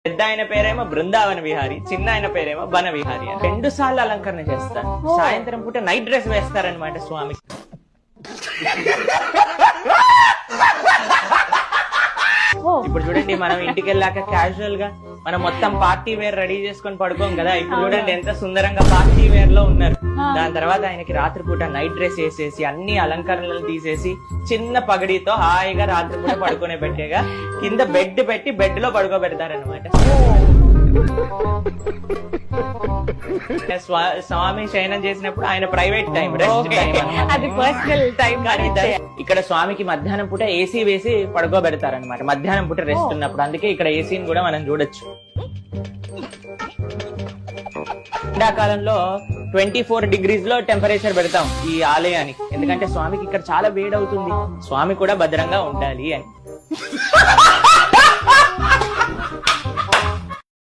పెద్ద ఆయన పేరేమో బృందావన విహారి, చిన్న ఆయన పేరేమో వన విహారి. 2 సార్లు అలంకరణ చేస్తారు. సాయంత్రం పూట నైట్ డ్రెస్ వేస్తారనమాట స్వామి. ఇప్పుడు చూడండి, మనం ఇంటికి వెళ్ళాక క్యాజువల్ గా మనం మొత్తం పార్టీ వేర్ రెడీ చేసుకొని పడుకోం కదా. ఇప్పుడు చూడండి ఎంత సుందరంగా పార్టీ వేర్ లో ఉన్నారు. దాని తర్వాత ఆయనకి రాత్రిపూట నైట్ డ్రెస్ వేసేసి అన్ని అలంకరణలు తీసేసి చిన్న పగడితో హాయిగా రాత్రిపూట పడుకునే పెట్టేగా కింద బెడ్ పెట్టి బెడ్ లో పడుకోబెడతారనమాట. స్వామి శయనం చేసినప్పుడు ఆయన ప్రైవేట్ టైం, రెస్ట్ టైం, అది పర్సనల్ టైం. కానీ ఇక్కడ స్వామికి మధ్యాహ్నం పూట ఏసీ వేసి పడుకోబెడతారనమాట. మధ్యాహ్నం పూట రెస్ట్ ఉన్నప్పుడు. అందుకే ఇక్కడ ఏసీని కూడా మనం చూడొచ్చు. ఎండాకాలంలో 24 degrees లో టెంపరేచర్ పెడతాం ఈ ఆలయానికి. ఎందుకంటే స్వామికి ఇక్కడ చాలా వేడవుతుంది, స్వామి కూడా భద్రంగా ఉండాలి అని.